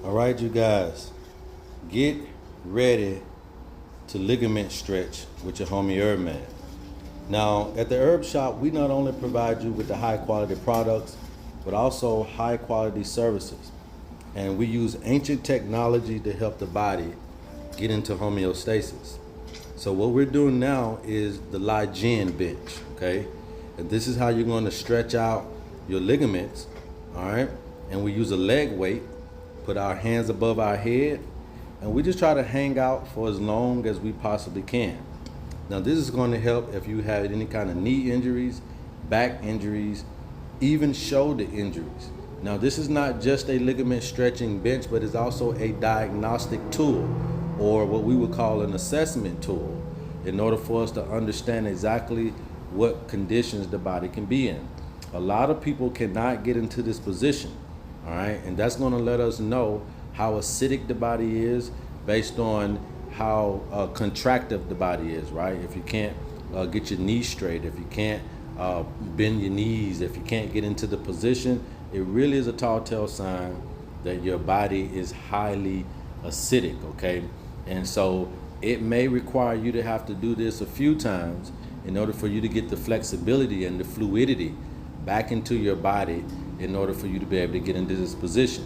All right, you guys, get ready to ligament stretch with your homie HerbMan. Now, at the herb shop, we not only provide you with the high quality products, but also high quality services. And we use ancient technology to help the body get into homeostasis. So what we're doing now is the Laijin bench, okay? And this is how you're going to stretch out your ligaments, all right? And we use a leg weight, put our hands above our head, and we just try to hang out for as long as we possibly can. Now this is going to help if you have any kind of knee injuries, back injuries, even shoulder injuries. Now this is not just a ligament stretching bench, but it's also a diagnostic tool, or what we would call an assessment tool, in order for us to understand exactly what conditions the body can be in. A lot of people cannot get into this position, all right? And that's gonna let us know how acidic the body is based on how contractive the body is, right? If you can't get your knees straight, if you can't bend your knees, if you can't get into the position, it really is a telltale sign that your body is highly acidic, okay? And so it may require you to have to do this a few times in order for you to get the flexibility and the fluidity back into your body in order for you to be able to get into this position,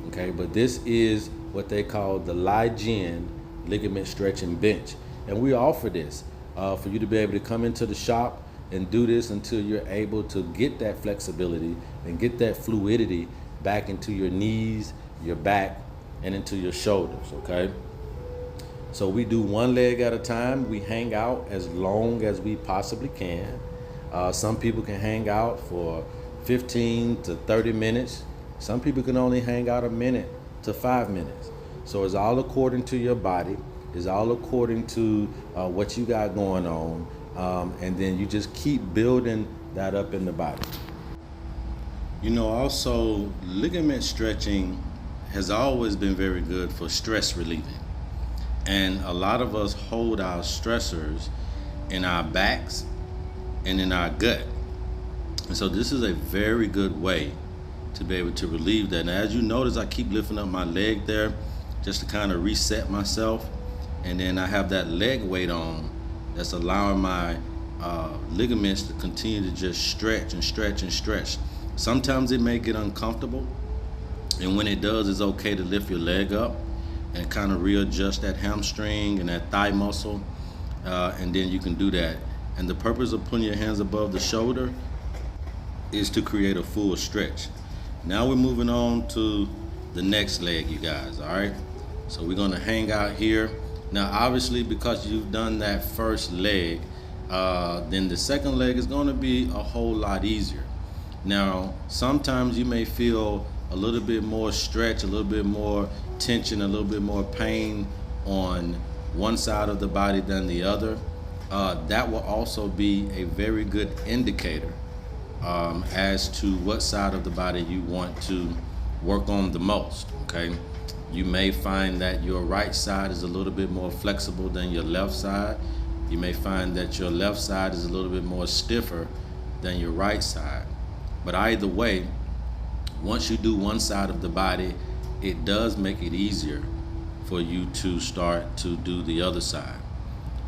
okay? But this is what they call the Laijin ligament stretching bench. And we offer this for you to be able to come into the shop and do this until you're able to get that flexibility and get that fluidity back into your knees, your back, and into your shoulders, okay? So we do one leg at a time. We hang out as long as we possibly can. Some people can hang out for 15 to 30 minutes. Some people can only hang out a minute to 5 minutes. So it's all according to your body. It's all according to what you got going on. And then you just keep building that up in the body. You know, also ligament stretching has always been very good for stress relieving. And a lot of us hold our stressors in our backs and in our gut. And so this is a very good way to be able to relieve that. Now, as you notice, I keep lifting up my leg there just to kind of reset myself. And then I have that leg weight on that's allowing my ligaments to continue to just stretch and stretch and stretch. Sometimes it may get uncomfortable. And when it does, it's okay to lift your leg up and kind of readjust that hamstring and that thigh muscle, and then you can do that. And the purpose of putting your hands above the shoulder is to create a full stretch. Now we're moving on to the next leg, you guys, all right? So we're gonna hang out here. Now, obviously, because you've done that first leg, then the second leg is gonna be a whole lot easier. Now, sometimes you may feel a little bit more stretch, a little bit more tension, a little bit more pain on one side of the body than the other. That will also be a very good indicator as to what side of the body you want to work on the most, okay? You may find that your right side is a little bit more flexible than your left side. You may find that your left side is a little bit more stiffer than your right side. But either way, once you do one side of the body, it does make it easier for you to start to do the other side.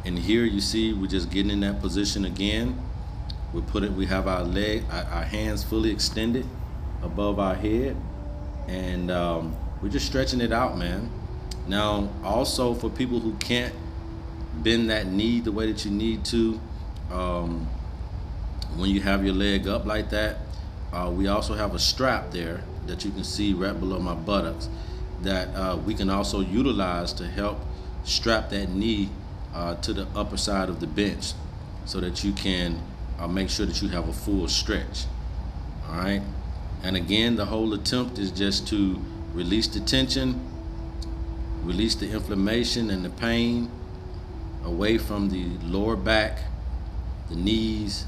And here you see we're just getting in that position again. We have our hands fully extended above our head, and we're just stretching it out, man. Now, also for people who can't bend that knee the way that you need to, when you have your leg up like that, we also have a strap there that you can see right below my buttocks that we can also utilize to help strap that knee to the upper side of the bench so that you can make sure that you have a full stretch, all right? And again, the whole attempt is just to release the tension, release the inflammation and the pain away from the lower back, the knees,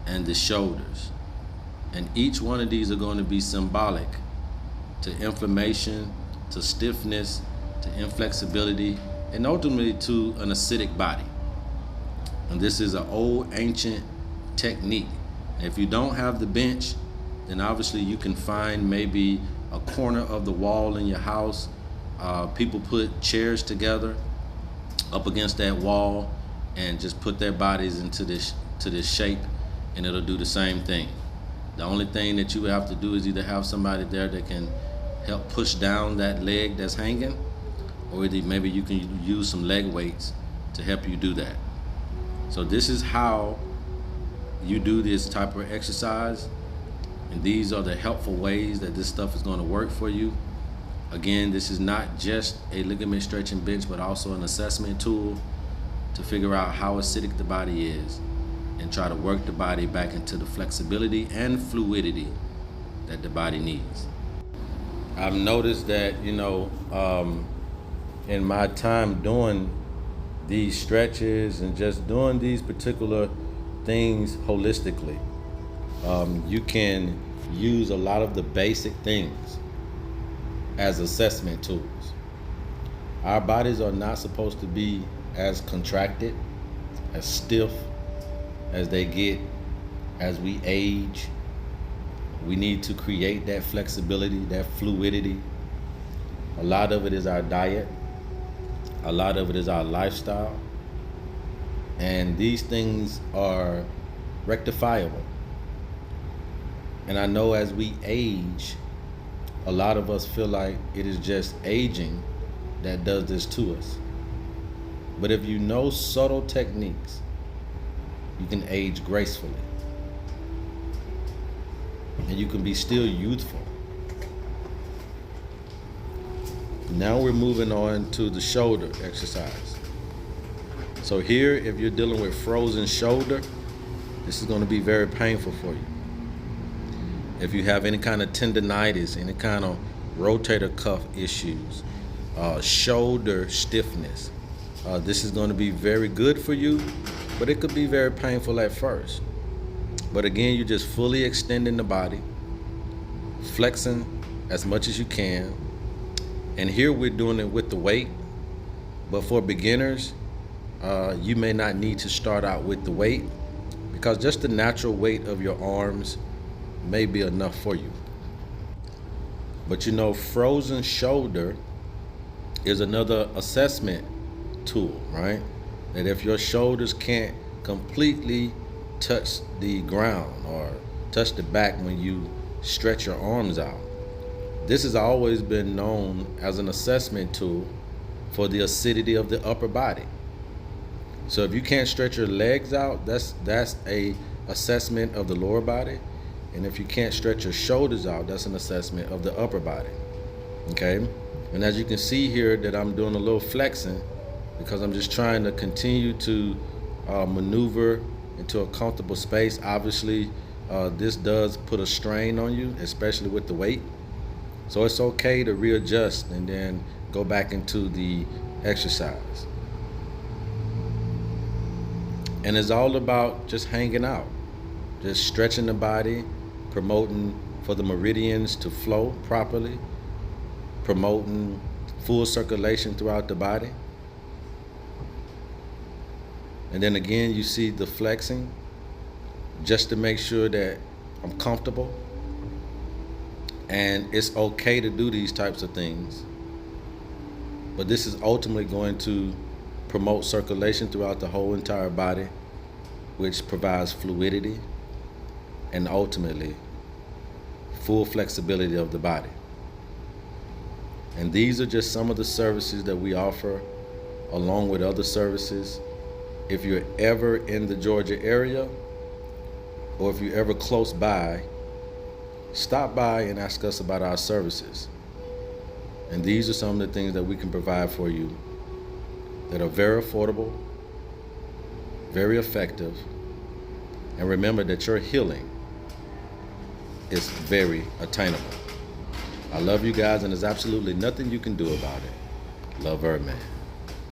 and the shoulders. And each one of these are going to be symbolic to inflammation, to stiffness, to inflexibility, and ultimately to an acidic body. And this is an old ancient technique. If you don't have the bench, then obviously you can find maybe a corner of the wall in your house. People put chairs together up against that wall and just put their bodies into this shape, and it'll do the same thing. The only thing that you have to do is either have somebody there that can help push down that leg that's hanging, or maybe you can use some leg weights to help you do that. So this is how you do this type of exercise, and these are the helpful ways that this stuff is going to work for you. Again, this is not just a ligament stretching bench, but also an assessment tool to figure out how acidic the body is and try to work the body back into the flexibility and fluidity that the body needs. I've noticed that, in my time doing these stretches and just doing these particular things holistically, you can use a lot of the basic things as assessment tools. Our bodies are not supposed to be as contracted, as stiff as they get as we age. We need to create that flexibility, that fluidity. A lot of it is our diet. A lot of it is our lifestyle. And these things are rectifiable. And I know as we age, a lot of us feel like it is just aging that does this to us. But if you know subtle techniques, you can age gracefully. And you can be still youthful. Now we're moving on to the shoulder exercise. So here, if you're dealing with frozen shoulder, this is going to be very painful for you. If you have any kind of tendonitis, any kind of rotator cuff issues, shoulder stiffness, this is going to be very good for you, but it could be very painful at first. But again, you're just fully extending the body, flexing as much as you can. And here we're doing it with the weight, but for beginners, you may not need to start out with the weight, because just the natural weight of your arms may be enough for you. But frozen shoulder is another assessment tool, right? That if your shoulders can't completely touch the ground or touch the back when you stretch your arms out, this has always been known as an assessment tool for the acidity of the upper body. So if you can't stretch your legs out, that's a assessment of the lower body. And if you can't stretch your shoulders out, that's an assessment of the upper body. Okay? And as you can see here that I'm doing a little flexing, because I'm just trying to continue to maneuver into a comfortable space. Obviously, this does put a strain on you, especially with the weight. So it's okay to readjust and then go back into the exercise. And it's all about just hanging out, just stretching the body, promoting for the meridians to flow properly, promoting full circulation throughout the body. And then again, you see the flexing, just to make sure that I'm comfortable. And it's okay to do these types of things. But this is ultimately going to promote circulation throughout the whole entire body, which provides fluidity and ultimately full flexibility of the body. And these are just some of the services that we offer, along with other services. If you're ever in the Georgia area, or if you're ever close by, stop by and ask us about our services. And these are some of the things that we can provide for you that are very affordable, very effective. And remember that your healing is very attainable. I love you guys, and there's absolutely nothing you can do about it. Love, HerbMan.